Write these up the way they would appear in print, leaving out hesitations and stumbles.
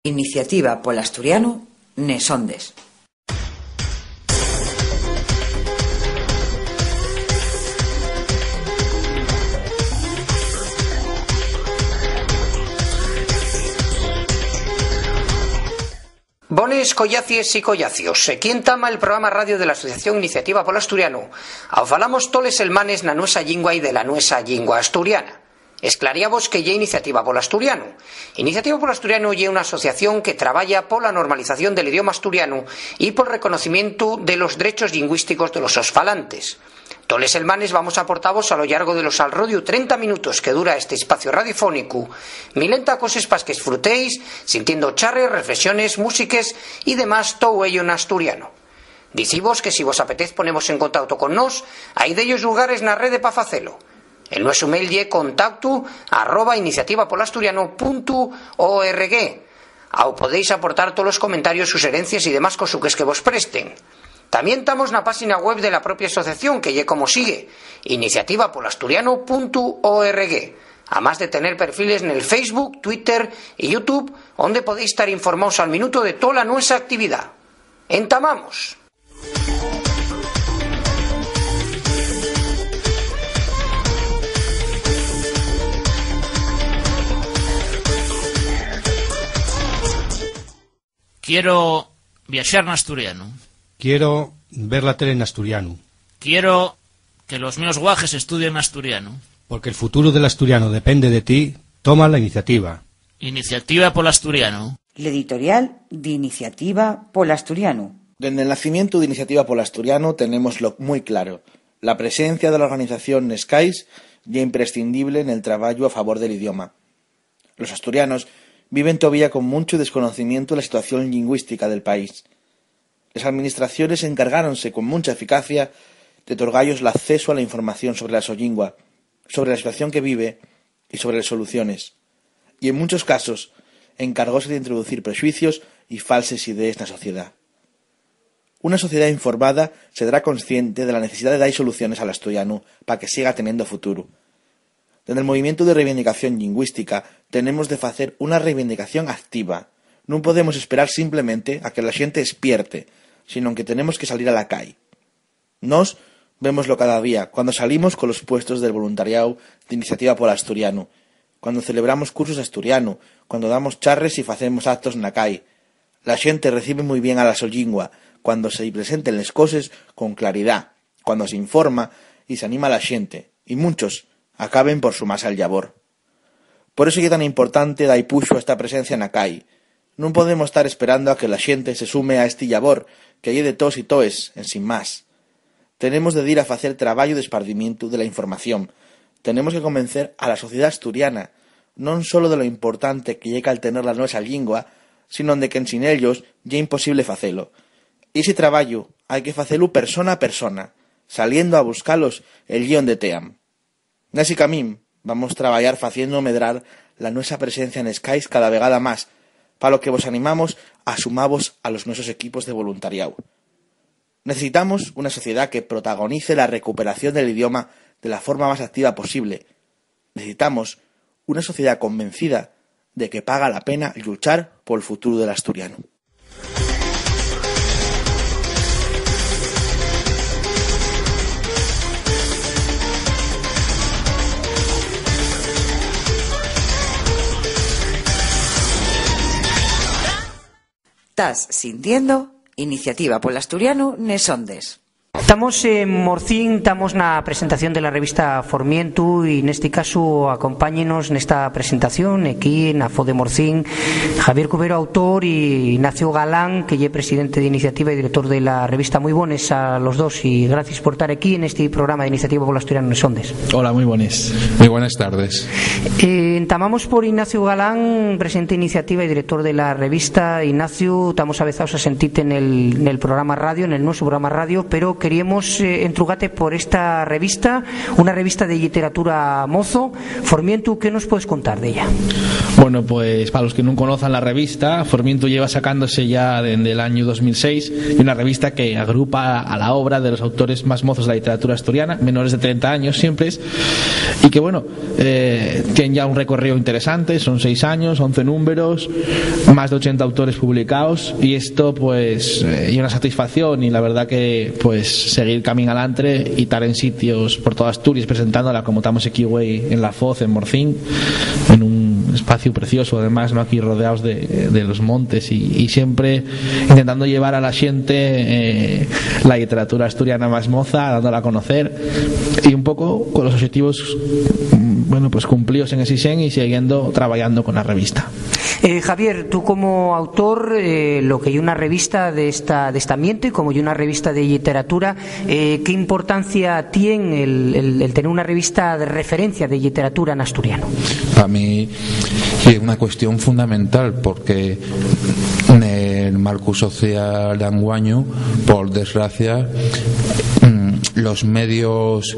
Iniciativa Pol Asturiano, Nesondes. Bones, collacies y collacios. Aquí entama el programa radio de la Asociación Iniciativa Pol Asturiano. Falamos toles elmanes na nuesa lingua y de la nuesa lingua asturiana. Esclaríamos que lle Iniciativa Pol Asturiano. Iniciativa Pol Asturiano lle una asociación que traballa pola normalización del idioma asturiano y por reconocimiento de los derechos lingüísticos de los seus falantes. Toles elmanes vamos a aportaros a lo largo de los alrodio 30 minutos que dura este espacio radiofónico, milenta cosas pas que disfrutéis, sintiendo charres, reflexiones, músiques y demás todo ello en asturiano. Dicimos que si vos apetez ponemos en contacto con nos, hay de ellos lugares na rede pa facelo. El nuestro mail lle contacto@iniciativapolasturiano.org. Ao podéis aportar todos los comentarios, sugerencias y demás cosuques que vos presten. También estamos na página web de la propia asociación, que lle como sigue, iniciativapolasturiano.org, además de tener perfiles en el Facebook, Twitter y YouTube, donde podéis estar informados al minuto de toda nuestra actividad. ¡Entamamos! Quiero viajar en asturiano. Quiero ver la tele en asturiano. Quiero que los míos guajes estudien asturiano. Porque el futuro del asturiano depende de ti, toma la iniciativa. Iniciativa Pol Asturiano. La editorial de Iniciativa Pol Asturiano. Desde el nacimiento de Iniciativa Pol Asturiano tenemos lo muy claro. La presencia de la organización Nescais ya imprescindible en el trabajo a favor del idioma. Los asturianos viven todavía con mucho desconocimiento de la situación lingüística del país. Las administraciones encargáronse con mucha eficacia de otorgallos el acceso a la información sobre la sollingua, sobre la situación que vive y sobre las soluciones. Y en muchos casos encargóse de introducir prejuicios y falsas ideas en la sociedad. Una sociedad informada se dará consciente de la necesidad de dar soluciones al asturiano para que siga teniendo futuro. Desde el movimiento de reivindicación lingüística tenemos de hacer una reivindicación activa. No podemos esperar simplemente a que la gente despierte, sino que tenemos que salir a la calle. Nos vémoslo cada día, cuando salimos con los puestos del voluntariado de Iniciativa Pol Asturiano, cuando celebramos cursos de asturiano, cuando damos charres y facemos actos en la calle. La gente recibe muy bien a la sollingua, cuando se presenten las cosas con claridad, cuando se informa y se anima a la gente, y muchos acaben por sumarse al labor. Por eso es tan importante dar puxo a esta presencia en la calle. No podemos estar esperando a que la gente se sume a este labor, que hay de todos y toes, en sin más. Tenemos de ir a hacer trabajo de esparcimiento de la información. Tenemos que convencer a la sociedad asturiana, no solo de lo importante que llega al tener la nuestra lingua, sino de que sin ellos ya es imposible facelo. Y ese trabajo hay que facelo persona a persona, saliendo a buscarlos el guión de team. Nese camín vamos a traballar faciendo medrar la nuestra presencia en Skies cada vegada más, para lo que vos animamos a sumavos a los nuestros equipos de voluntariado. Necesitamos una sociedad que protagonice la recuperación del idioma de la forma más activa posible. Necesitamos una sociedad convencida de que paga la pena luchar por el futuro del asturiano. Estás sintiendo Iniciativa Pol Asturiano, Nesondes. Estamos en Morcín, estamos na presentación de la revista Formientu y neste caso acompáñenos nesta presentación aquí na FO de Morcín Javier Cubero, autor, y Ignacio Galán, que é presidente de Iniciativa y director de la revista. Muy buenos a los dos y gracias por estar aquí en este programa de Iniciativa Pol Asturiano Nesondes. Hola, muy buenas. Muy buenas tardes. Entamamos por Ignacio Galán, presidente de Iniciativa y director de la revista. Ignacio, estamos avezados a sentirte en el programa radio, en el nuestro programa radio, pero quería queríamos entrugarte por esta revista, una revista de literatura mozo. Formientu, ¿qué nos puedes contar de ella? Bueno, pues para los que no conozcan la revista, Formientu lleva sacándose ya desde el año 2006, y una revista que agrupa a la obra de los autores más mozos de la literatura asturiana, menores de 30 años siempre es, y que bueno, tienen ya un recorrido interesante, son 6 años, 11 números, más de 80 autores publicados, y esto pues y una satisfacción, y la verdad que pues seguir camino adelante y estar en sitios por toda Asturias presentándola, como estamos aquí güey en La Foz, en Morcín, en un espacio precioso además, ¿no? Aquí rodeados de los montes, y siempre intentando llevar a la gente la literatura asturiana más moza, dándola a conocer, y un poco con los objetivos bueno, pues cumplidos en ese sen, y siguiendo trabajando con la revista. Javier, tú como autor, lo que hay una revista de este ambiente, como hay una revista de literatura, ¿qué importancia tiene el tener una revista de referencia de literatura en asturiano? Para mí es una cuestión fundamental, porque en el marco social de anguaño, por desgracia, los medios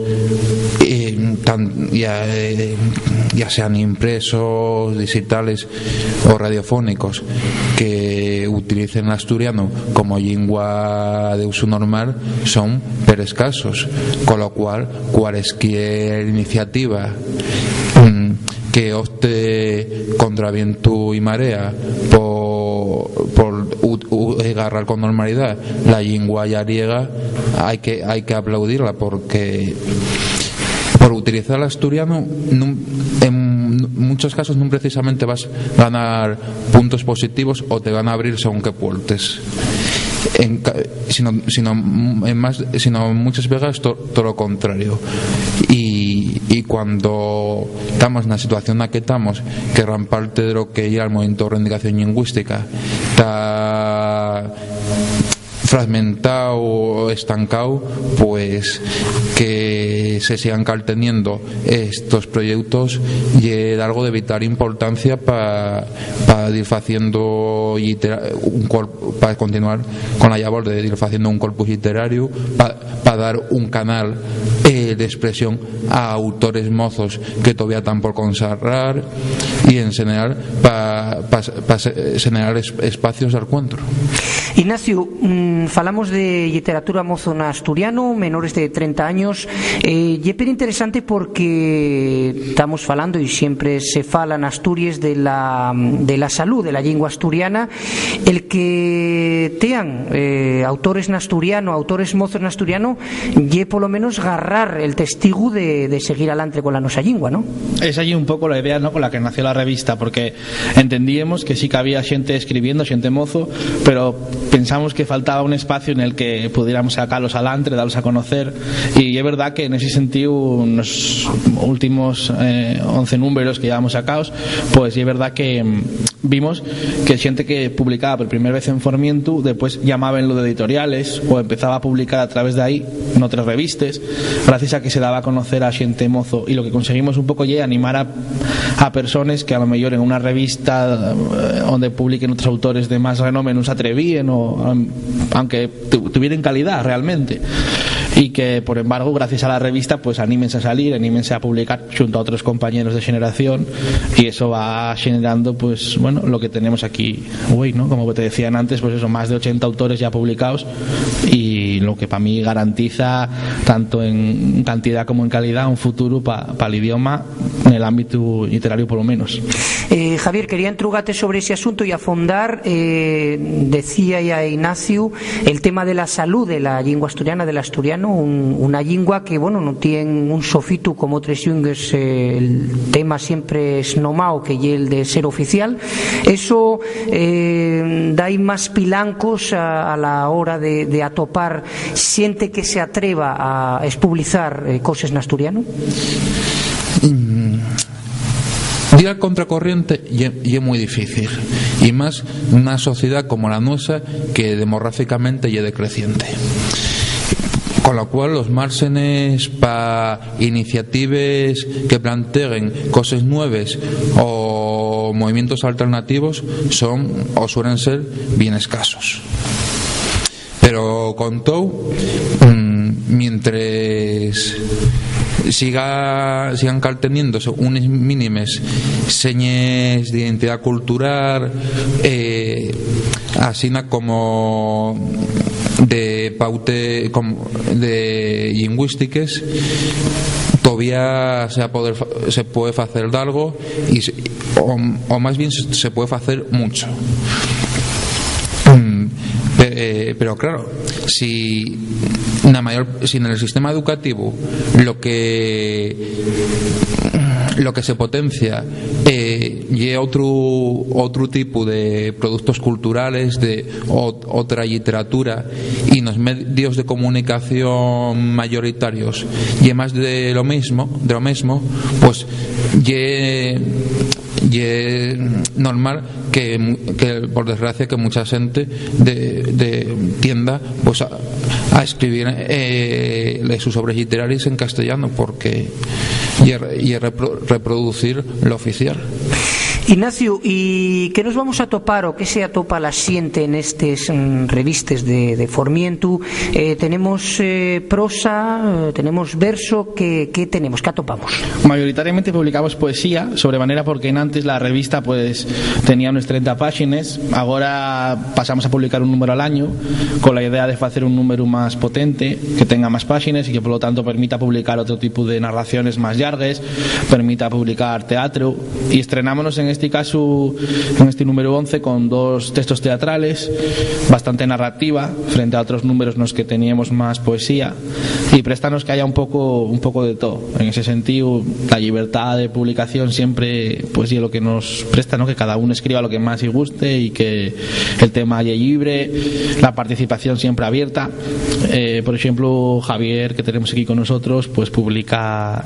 ya sean impresos, digitales o radiofónicos, que utilicen el asturiano como lengua de uso normal son pero escasos, con lo cual cualquier iniciativa que opte contra viento y marea por agarrar con normalidad la lengua gallega, hay que aplaudirla, porque por utilizar el asturiano en muchos casos no precisamente vas a ganar puntos positivos o te van a abrir según qué puertas, sino muchas veces todo lo contrario. Y cuando estamos en la situación en la que estamos, que gran parte de lo que ya el movimiento de reivindicación lingüística está fragmentado o estancado, pues que se sigan calteniendo estos proyectos y es algo de vital importancia para ir haciendo para continuar con la labor de ir haciendo un corpus literario, para dar un canal de expresión a autores mozos que todavía están por consagrar, y en general para generar espacios de encuentro. Ignacio, falamos de literatura mozo en asturiano, menores de 30 años, y é interesante porque estamos falando, e siempre se fala en Asturias de la salud de la lengua asturiana. El que tean autores en asturiano, autores mozos en asturiano, y por lo menos agarrar el testigo de seguir adelante con la nosa lingua, ¿no? Es allí un poco la idea, ¿no?, con la que nació la revista, porque entendíamos que sí que había gente escribiendo, gente mozo, pero pensamos que faltaba un espacio en el que pudiéramos sacarlos adelante, darlos a conocer, y es verdad que en ese sentido en los últimos 11 números que llevamos sacados, pues es verdad que vimos que gente que publicaba por primera vez en Formientu después llamaba en lo de editoriales o empezaba a publicar a través de ahí en otras revistas, gracias a que se daba a conocer a xente mozo, y lo que conseguimos un poco es animar a personas que a lo mejor en una revista donde publiquen otros autores de más renombre no se atrevían, o aunque tuvieran calidad realmente, y que por embargo gracias a la revista pues anímense a salir, anímense a publicar junto a otros compañeros de generación, y eso va generando pues bueno lo que tenemos aquí hoy, ¿no? Como te decían antes, pues eso, más de 80 autores ya publicados, y lo que para mí garantiza tanto en cantidad como en calidad un futuro para el idioma en el ámbito literario por lo menos. Javier, quería entrugarte sobre ese asunto y afondar, decía ya Ignacio, el tema de la salud de la lengua asturiana, del asturiano, una lengua que bueno no tiene un sofito como otras lenguas, el tema siempre es nomao que y el de ser oficial. Eso da más pilancos a la hora de atopar siente que se atreva a expulsar cosas en asturiano. Ir al contracorriente y es muy difícil, y más una sociedad como la nuestra que demográficamente y decreciente, con lo cual los márgenes para iniciativas que planteen cosas nuevas o movimientos alternativos son o suelen ser bien escasos. Pero con todo mientras sigan teniendo unas mínimas señas de identidad cultural, así como de paute de lingüísticas, todavía se puede hacer algo o más bien se puede hacer mucho. Pero claro, si en el sistema educativo lo que se potencia y otro tipo de productos culturales, de otra literatura, y los medios de comunicación mayoritarios y más de lo mismo, pues y es normal que por desgracia que mucha gente tienda pues a escribir sus obras literarias en castellano, porque y reproducir lo oficial. Ignacio, ¿y qué nos vamos a topar o qué se atopa la siente en estas revistas de Formientu? Tenemos prosa, tenemos verso, ¿qué tenemos? ¿Qué atopamos? Mayoritariamente publicamos poesía, sobremanera porque antes la revista pues tenía unas 30 páginas, ahora pasamos a publicar un número al año con la idea de hacer un número más potente, que tenga más páginas y que por lo tanto permita publicar otro tipo de narraciones más largas, permita publicar teatro, y estrenámonos en este caso, en este número 11, con 2 textos teatrales, bastante narrativa frente a otros números en los que teníamos más poesía, y préstanos que haya un poco de todo. En ese sentido, la libertad de publicación siempre pues es lo que nos presta, ¿no? Que cada uno escriba lo que más le guste y que el tema haya libre, la participación siempre abierta. Por ejemplo, Javier, que tenemos aquí con nosotros, pues publica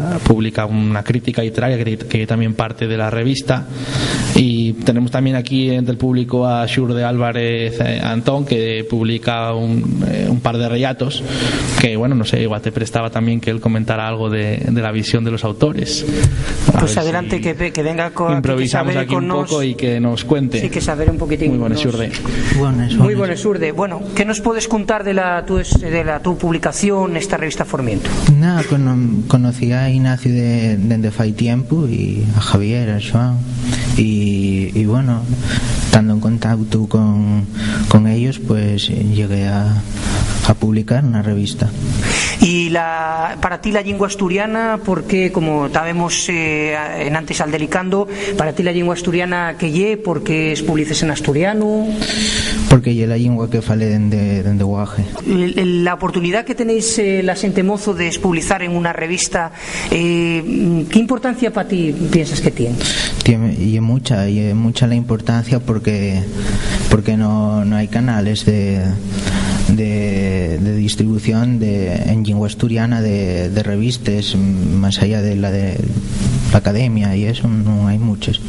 una crítica literaria que también parte de la revista. Y tenemos también aquí entre el público a Xur de Álvarez Antón, que publica un par de relatos que, bueno, no sé, igual te prestaba también que él comentara algo de la visión de los autores. Pues adelante, si que venga con improvisamos aquí un poco y que nos cuente. Sí, que saber un poquitín. Muy buenas, Xurde. Muy buenas, Xurde. Bueno, ¿qué nos puedes contar de tu publicación, esta revista Formientu? Nada, conocí a Ignacio desde fai tiempo, y a Javier, a Joan, y bueno, estando en contacto con ellos, pues llegué a publicar una revista. Y para ti la lengua asturiana, porque como sabemos en antes al delicando, para ti la lengua asturiana que lle, porque es publices en asturiano? Porque lle la lengua que fale dende Guaje. La oportunidad que tenéis la xente mozo de publicar en una revista, ¿qué importancia para ti piensas que tiene? Y mucha la importancia porque no hay canales de distribución en lengua asturiana de revistas más allá de la academia, y eso no hay muchas.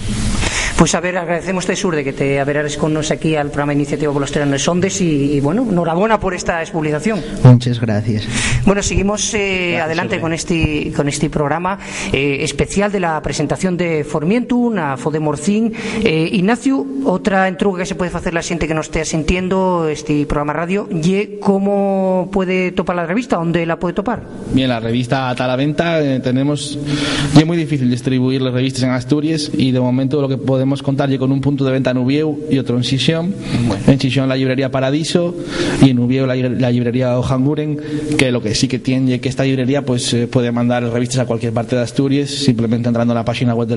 Pues a ver, agradecemos Xurde que te haberes con nos aquí al programa Iniciativa Pola Asturiana de Sondes, y bueno, enhorabuena por esta expublicación. Muchas gracias. Bueno, seguimos adelante con este programa especial de la presentación de Formientu na Fode Morcín. Ignacio, otra entruga que se puede hacer la xente que nos esté sintiendo este programa radio, y ¿cómo puede topar la revista? ¿Dónde la puede topar? Bien, la revista está a la venta. Es muy difícil distribuir las revistas en Asturias, y de momento lo que podemos contar con un punto de venta en Ubieu y otro en Xixón. Bueno. En Xixón la librería Paradiso, y en Ubieu la librería Ojanguren, que lo que sí que tiene que esta librería pues puede mandar revistas a cualquier parte de Asturias, simplemente entrando en la página web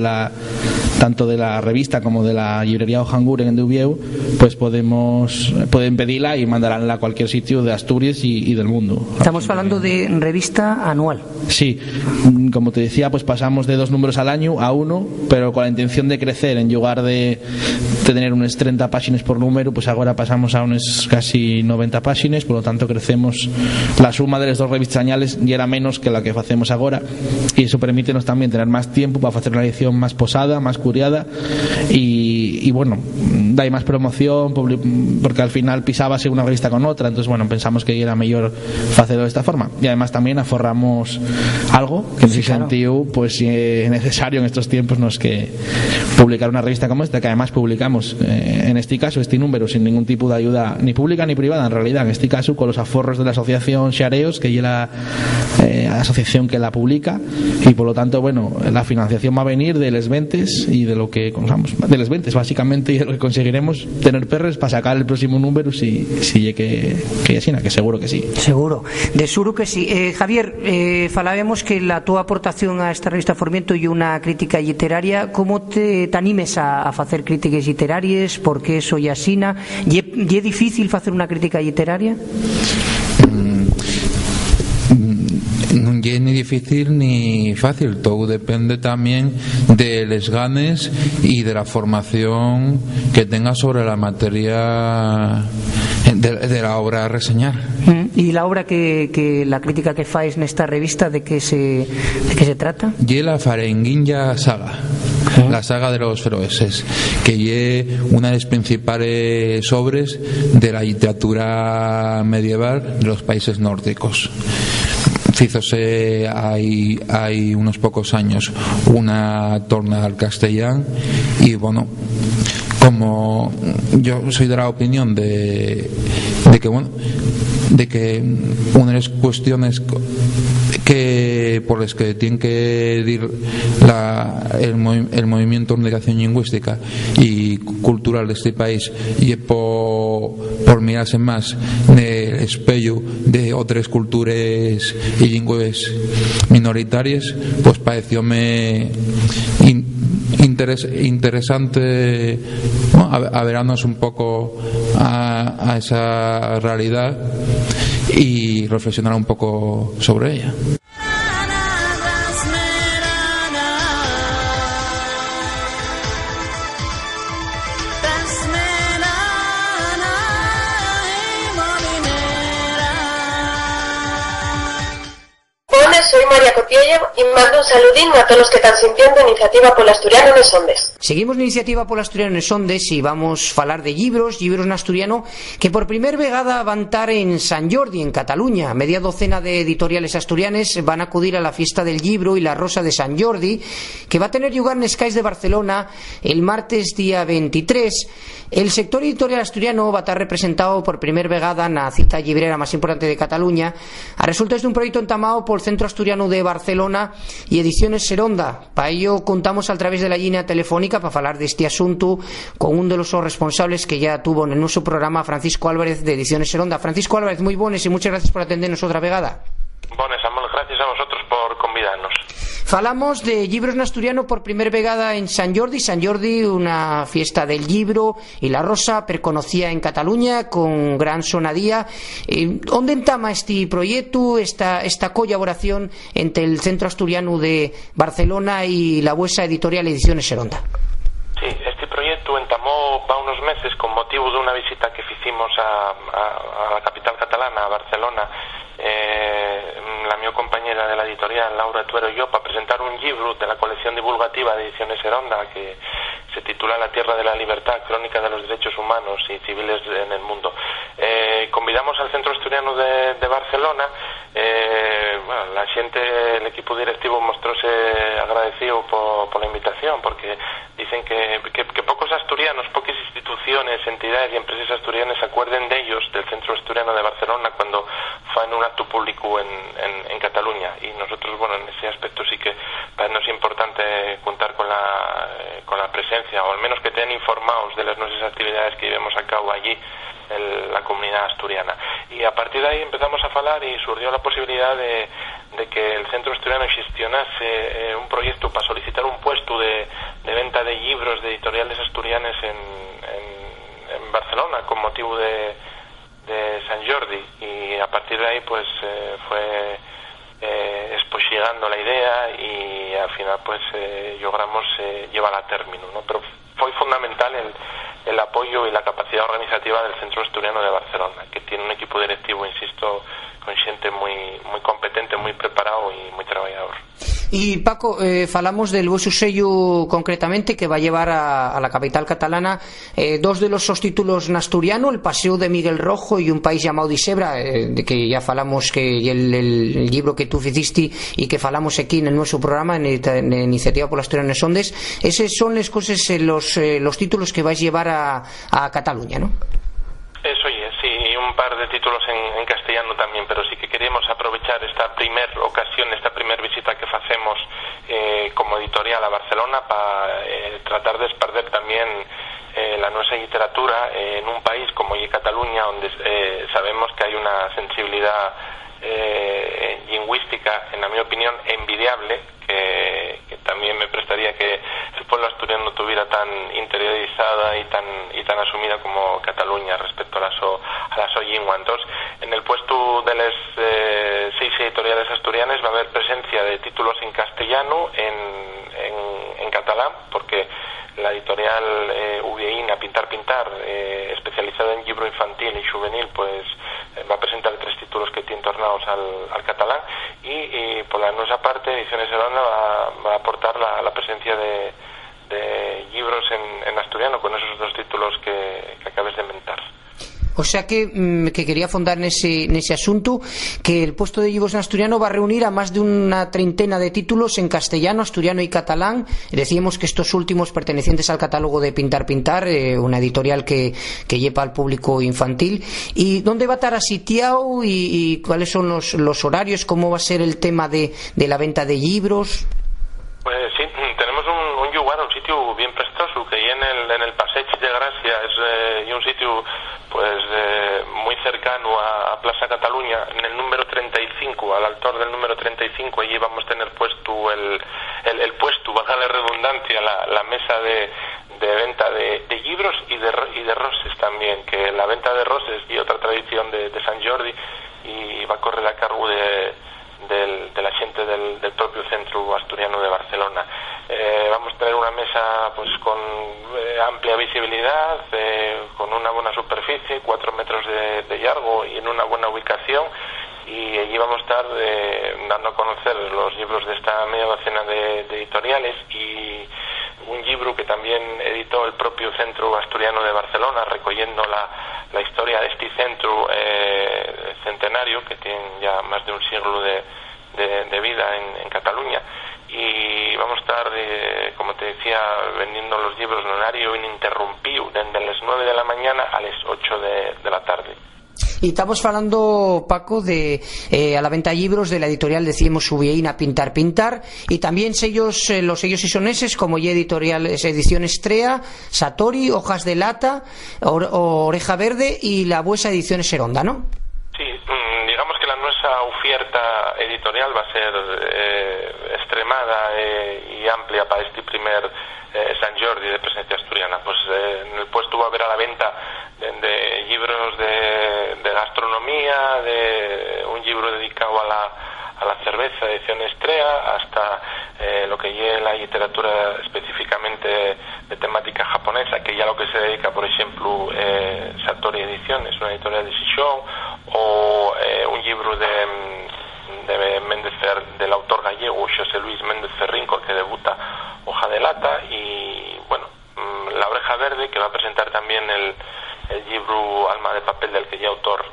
tanto de la revista como de la librería Ojanguren de Ubieu, pues pueden pedirla y mandarla a cualquier sitio de Asturias y del mundo. Estamos hablando de revista anual. Sí, como te decía, pues pasamos de 2 números al año a 1, pero con la intención de crecer. En lugar de tener unas 30 páginas por número, pues ahora pasamos a unas casi 90 páginas, por lo tanto crecemos. La suma de las 2 revistas anuales ya era menos que la que hacemos ahora, y eso permítenos también tener más tiempo para hacer una edición más posada, más curiada, y bueno, da más promoción, porque al final pisábase una revista con otra. Entonces bueno, pensamos que era mejor hacerlo de esta forma, y además también aforramos algo que en ese sentido pues es necesario en estos tiempos, no es que publicar una revista como esta, que además publicamos en este caso, este número, sin ningún tipo de ayuda ni pública ni privada, en realidad, en este caso con los aforros de la asociación Xareos, que es la asociación que la publica, y por lo tanto, bueno, la financiación va a venir de les ventes y de lo que de les ventes básicamente, y de lo que conseguiremos tener perres para sacar el próximo número si que asina, que seguro que sí. Seguro, de seguro que sí. Javier, falábamos que la túa aportación a esta revista Formiento y una crítica literaria. Como te animes a facer críticas literarias? Por que eso e asina? É difícil facer unha crítica literaria? Non é ni difícil ni fácil, todo depende también de les ganes y de la formación que tengas sobre la materia de la obra a reseñar. ¿Y la obra que la crítica que faes nesta revista de que se trata? Y la Farenguinha saga, la saga de los feroeses, que es una de las principales obras de la literatura medieval de los países nórdicos. Fízose hay unos pocos años una torna al castellán, y bueno, como yo soy de la opinión de que una de las cuestiones que por las que tiene que ir el movimiento de negación lingüística y cultural de este país, y por mirarse más en el espejo de otras culturas y lenguas minoritarias, pues parecióme interesante, ¿no?, averarnos un poco a esa realidad y reflexionar un poco sobre ella. Soy María Cotiello y mando un saludín a todos los que están sintiendo Iniciativa Polo Asturiano en Sondes. Seguimos na Iniciativa Polo Asturiano en Sondes e vamos falar de libros en asturiano que por primer vegada van estar en Sant Jordi, en Cataluña. Media docena de editoriales asturianes van a acudir a la fiesta del libro y la rosa de Sant Jordi, que va a tener lugar en Escais de Barcelona el martes día 23. El sector editorial asturiano va a estar representado por primer vegada na cita librera máis importante de Cataluña a resultas dun proxecto entamado por Centro Asturiano de Barcelona y Ediciones Seronda. Para ello contamos a través de la línea telefónica para hablar de este asunto con uno de los responsables que ya tuvo en nuestro programa, Francisco Álvarez, de Ediciones Seronda. Francisco Álvarez, muy buenas y muchas gracias por atendernos otra vegada. Buenas, Samuel, gracias a vosotros por convidarnos. Falamos de libros en asturiano por primer vegada en Sant Jordi. Sant Jordi, una fiesta del libro y la rosa, perconocida en Cataluña con gran sonadía. ¿Dónde entama este proyecto, esta colaboración entre el Centro Asturiano de Barcelona y la vuesa editorial Ediciones Seronda? Sí, este proyecto entamó va unos meses con motivo de una visita que hicimos a la capital catalana, a Barcelona, la mi compañera de la editorial, Laura Tuero, y yo, para presentar un libro de la colección divulgativa de Ediciones Seronda que se titula La Tierra de la Libertad, crónica de los derechos humanos y civiles en el mundo. Convidamos al Centro Asturiano de Barcelona. Bueno, la gente, el equipo directivo mostróse agradecido por la invitación, porque dicen que pocos asturianos, pocas instituciones, entidades y empresas asturianas se acuerden de ellos, del Centro Asturiano de Barcelona, cuando fan un acto público en Cataluña. Y nosotros, bueno, en ese aspecto sí que para nos es importante contar con la presencia, o al menos que estén informados de las nuestras actividades que llevemos a cabo allí en la comunidad asturiana. Y a partir de ahí empezamos a hablar y surgió la posibilidad de que el Centro Asturiano gestionase un proyecto para solicitar un puesto de venta de libros de editoriales asturianas en Barcelona con motivo de Sant Jordi, y a partir de ahí pues fue llegando la idea y al final pues logramos llevarla a término, ¿no? Pero fue fundamental el apoyo y la capacidad organizativa del Centro Asturiano de Barcelona, que tiene un equipo directivo, insisto, con gente muy competente, muy preparado y muy trabajador. Y Paco, falamos del vosso sello concretamente que va a llevar a la capital catalana dos de los títulos en asturiano, El paseo de Miguel Rojo y Un país llamado Disebra, de que ya falamos que el libro que tú hiciste y que falamos aquí en el nuestro programa en Iniciativa por Asturiano en Sondes. Esos son las cosas, los títulos que vais a llevar a Cataluña, ¿no? Eso es, sí, y un par de títulos en castellano también, pero sí que queríamos aprovechar esta primera ocasión, esta primera visita que hacemos como editorial a Barcelona para tratar de perder también la nuestra literatura en un país como Cataluña, donde sabemos que hay una sensibilidad lingüística, en mi opinión, envidiable, que también me prestaría que el pueblo asturiano tuviera tan interiorizada y tan asumida como Cataluña respecto a la so lingua. Entonces, en el puesto de las 6 editoriales asturianas va a haber presencia de títulos en castellano, en catalán, porque la editorial Ubieína Pintar, especializada en libro infantil y juvenil, pues va a presentar 3 títulos que tienen tornados al catalán, y por la nuestra parte Ediciones Eronda va a aportar la presencia de libros en asturiano con esos 2 títulos que acabes de inventar. O sea que quería fondar en ese asunto, que el puesto de libros en asturiano va a reunir a más de una treintena de títulos en castellano, asturiano y catalán. Decíamos que estos últimos pertenecientes al catálogo de Pintar, una editorial que lleva al público infantil. ¿Y dónde va a estar asitiado y cuáles son los horarios? ¿Cómo va a ser el tema de la venta de libros? Pues sí, tenemos un lugar, un sitio bien prestoso, que ahí en el Passeig de Gracia es un sitio pues muy cercano a Plaza Cataluña, en el número 35, al altor del número 35, allí vamos a tener puesto el puesto, valga la redundancia, la mesa de venta de libros y de roses también, que la venta de roses y otra tradición de Sant Jordi, y va a correr a cargo de la gente del propio centro asturiano de Barcelona. Vamos a tener una mesa pues con amplia visibilidad, con una buena superficie, 4 metros de largo y en una buena ubicación, y allí vamos a estar dando a conocer los libros de esta media docena de editoriales y un libro que también editó el propio Centro Asturiano de Barcelona, recogiendo la historia de este centro centenario que tiene ya más de un siglo de vida en Cataluña. Y vamos a estar, como te decía, vendiendo los libros en horario ininterrumpido, desde las 9 de la mañana a las 8 de la tarde. Y estamos hablando, Paco, de a la venta de libros de la editorial, decíamos, Ubieína Pintar, y también sellos, los sellos isoneses como ya editoriales, Ediciones Estrella, Satori, Hojas de Lata, Oreja Verde y la vuesa Ediciones Eronda, ¿no? Sí, digamos que la nuestra oferta editorial va a ser extremada y amplia para este primer Sant Jordi de presencia asturiana. Pues en el puesto va a haber a la venta de libros de gastronomía, de un libro dedicado a la cerveza, Edición Estrella, hasta lo que lleve la literatura específicamente de temática japonesa, que ya lo que se dedica, por ejemplo, Satori Ediciones, una editorial de Sichón, o un libro de Méndez del autor gallego José Luis Méndez Ferrinco, que debuta Hoja de Lata, y bueno, La Oreja Verde, que va a presentar también el libro Alma de Papel del que ya autor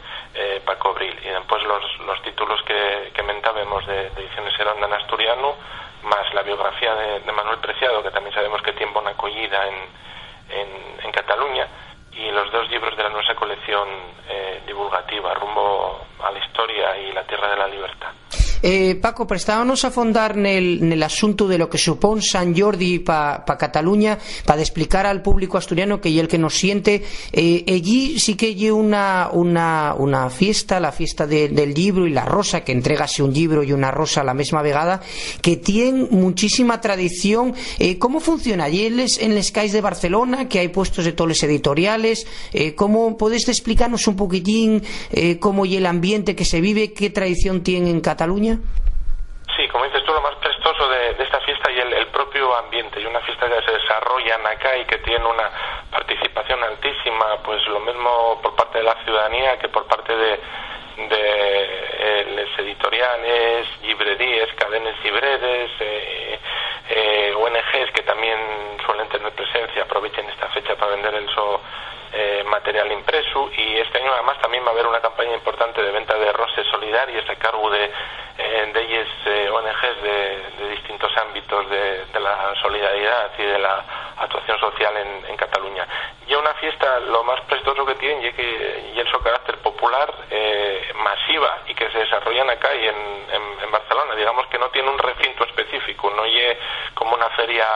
Paco Abril, y después los títulos que mentábamos de Ediciones Eronda en asturiano, más la biografía de Manuel Preciado, que también sabemos que tiene buena acogida en Cataluña, y los 2 libros de la nuestra colección divulgativa, Rumbo a la Historia y La Tierra de la Libertad. Paco, prestábamos a fondar en el asunto de lo que supone Sant Jordi para Cataluña, para explicar al público asturiano que es el que nos siente. Allí sí que hay una fiesta, la fiesta del libro y la rosa, que entregase un libro y una rosa a la misma vegada, que tiene muchísima tradición. ¿Cómo funciona allí en les calles de Barcelona, que hay puestos de todos los editoriales? ¿Cómo podés explicarnos un poquitín cómo y el ambiente que se vive, qué tradición tiene en Cataluña? Sí, como dices tú, lo más prestoso de esta fiesta y el propio ambiente, y una fiesta que se desarrolla acá y que tiene una participación altísima, pues lo mismo por parte de la ciudadanía que por parte de las editoriales, librerías, cadenas libreres, ONGs que también suelen tener presencia, aprovechen esta fecha para vender el material impreso. Y este año además también va a haber una campaña importante de venta de roses solidarias a cargo de ellas ONGs de distintos ámbitos de la solidaridad y de la actuación social en Cataluña. Y una fiesta lo más prestoso que tiene y el su carácter popular, masiva, y que se desarrollan acá y en Barcelona. Digamos que no tiene un recinto específico, no es como una feria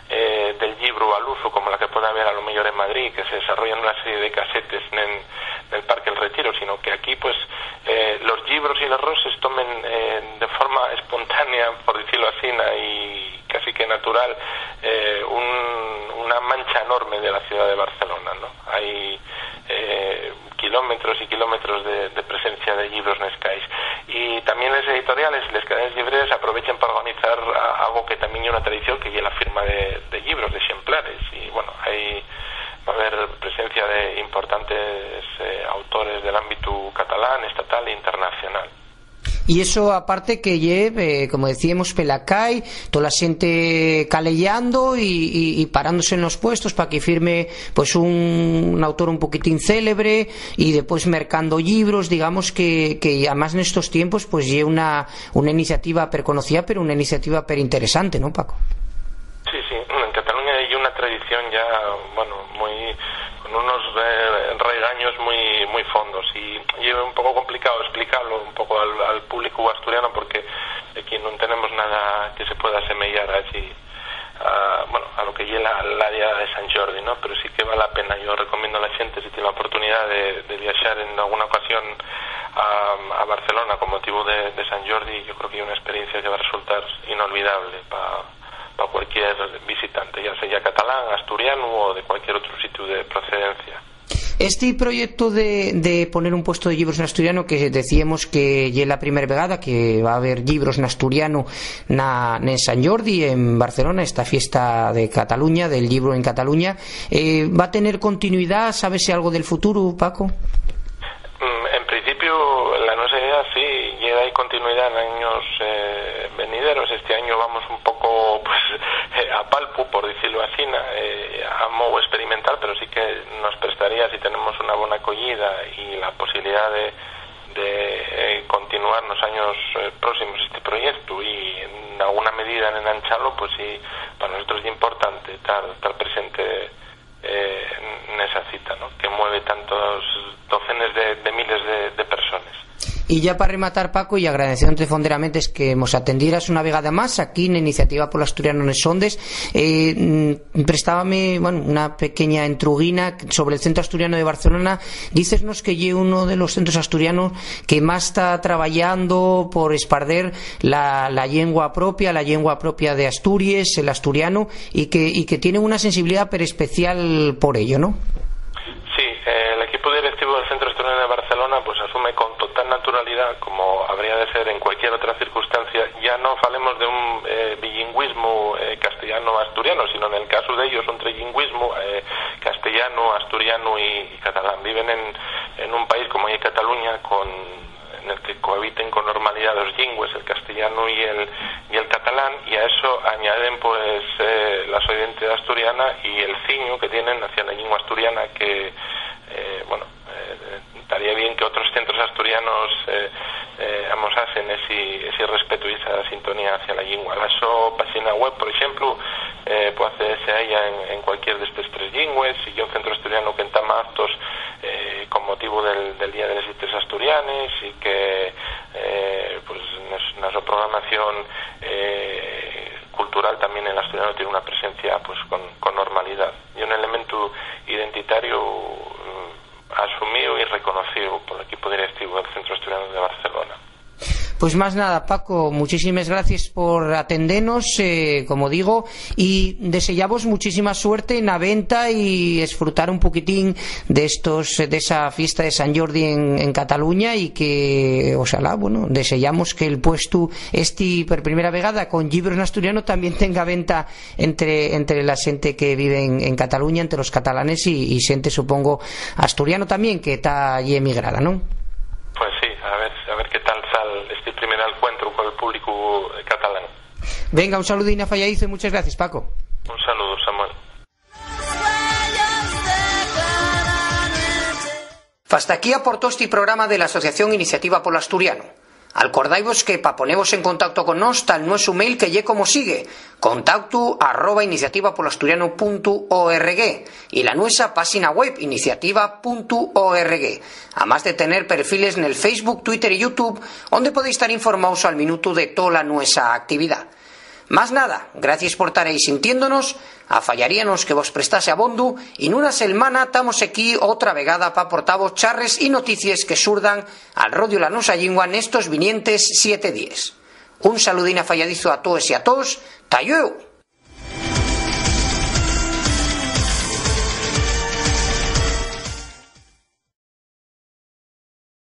del libro al uso como la que puede haber a lo mejor en Madrid, que se desarrollan una serie de casetes en el Parque El Retiro, sino que aquí pues los libros y los roses tomen de forma espontánea, por decirlo así, y casi que natural, una mancha enorme de la ciudad de Barcelona, ¿no? Hay kilómetros y kilómetros de presencia de libros en Escais. Y también las editoriales y las cadenas libreras aprovechan para organizar algo que también es una tradición, que es la firma de libros, de ejemplares. Y bueno, va a haber presencia de importantes autores del ámbito catalán, estatal e internacional. Y eso aparte que lleve, como decíamos, pelacay, toda la gente calellando y parándose en los puestos para que firme pues un autor un poquitín célebre, y después mercando libros. Digamos que además en estos tiempos pues lleva una iniciativa perconocida, pero una iniciativa interesante, ¿no, Paco? Sí, en Cataluña hay una tradición ya, bueno, con unos regaños muy fondos, y es un poco complicado explicarlo un poco al público asturiano, porque aquí no tenemos nada que se pueda asemellar allí a lo que llega al área de Sant Jordi, ¿no? Pero sí que vale la pena. Yo recomiendo a la gente, si tiene la oportunidad de viajar en alguna ocasión a Barcelona con motivo de Sant Jordi, yo creo que es una experiencia que va a resultar inolvidable para cualquier visitante, ya sea catalán, asturiano o de cualquier otro sitio de procedencia. Este proyecto de poner un puesto de libros en asturiano, que decíamos que ya es la primera vegada que va a haber libros en asturiano en Sant Jordi, en Barcelona, esta fiesta de Cataluña, del libro en Cataluña, ¿va a tener continuidad? ¿Sabes algo del futuro, Paco? En principio, la nuestra idea sí, ya hay continuidad en años venideros. Este año vamos un poco a palpo, por decirlo así, a modo experimental, pero sí que nos prestaría, si tenemos una buena acogida y la posibilidad de continuar en los años próximos este proyecto, y en alguna medida en engancharlo, pues sí, para nosotros es importante estar presente en esa cita, ¿no? Que mueve tantos docenas de miles de personas. Y ya para rematar, Paco, y agradeciéndote fonderamente es que nos atendieras una vegada más aquí en Iniciativa Polo Asturiano en Sondes. Prestábame una pequeña entruguina sobre el Centro Asturiano de Barcelona. Dícenos que es uno de los centros asturianos que más está trabajando por esparder la lengua propia de Asturias, el asturiano, y que tiene una sensibilidad especial por ello, ¿no? Sí, el equipo directivo del Centro Asturiano de Barcelona pues asume con total naturalidad, como habría de ser en cualquier otra circunstancia, ya no hablemos de un bilingüismo castellano-asturiano, sino en el caso de ellos un trilingüismo castellano, asturiano y catalán. Viven en un país como es Cataluña, en el que cohabiten con normalidad dos lingües, el castellano y el catalán, y a eso añaden pues la su identidad asturiana y el ciño que tienen hacia la lengua asturiana, que estaría bien que otros centros asturianos amosasen ese respeto y esa sintonía hacia la lengua. La su página web, por ejemplo, puede accederse a ella en cualquier de estas tres lingües, y un centro asturiano que entama actos con motivo del Día de las Letras Asturianes, y que nuestra programación cultural también en el asturiano tiene una presencia pues con normalidad, y un elemento identitario asumido y reconocido por el equipo directivo del Centro Asturiano de Barcelona. Pues más nada, Paco, muchísimas gracias por atendernos, como digo, y deseamos muchísima suerte en la venta y disfrutar un poquitín de esa fiesta de Sant Jordi en Cataluña, y que, ojalá, deseamos que el puesto per primera vegada con libros en asturiano también tenga venta entre la gente que vive en Cataluña, entre los catalanes y gente, supongo, asturiano también, que está allí emigrada, ¿no? Pues sí, a ver qué tal sal este primer encuentro con el público catalán. Venga, un saludín a Falladizo y muchas gracias, Paco. Un saludo, Samuel. Hasta aquí aportó este programa de la Asociación Iniciativa Polo Asturiano. Acordaivos que pa ponevos en contacto con nos tal nuestro mail que lle como sigue: contacto@iniciativapolasturiano.org y la nuestra página web iniciativa.org, además de tener perfiles en el Facebook, Twitter y YouTube, donde podéis estar informados al minuto de toda la nuestra actividad. Más nada, gracias por estar ahí sintiéndonos, afallaríanos que vos prestase abondo y en una semana estamos aquí otra vegada pa aportavos charres y noticias que surdan al rodio la nosa lingua en estos vinientes 7 días. Un saludín afalladizo a todos y a todos, ¡ta llueu!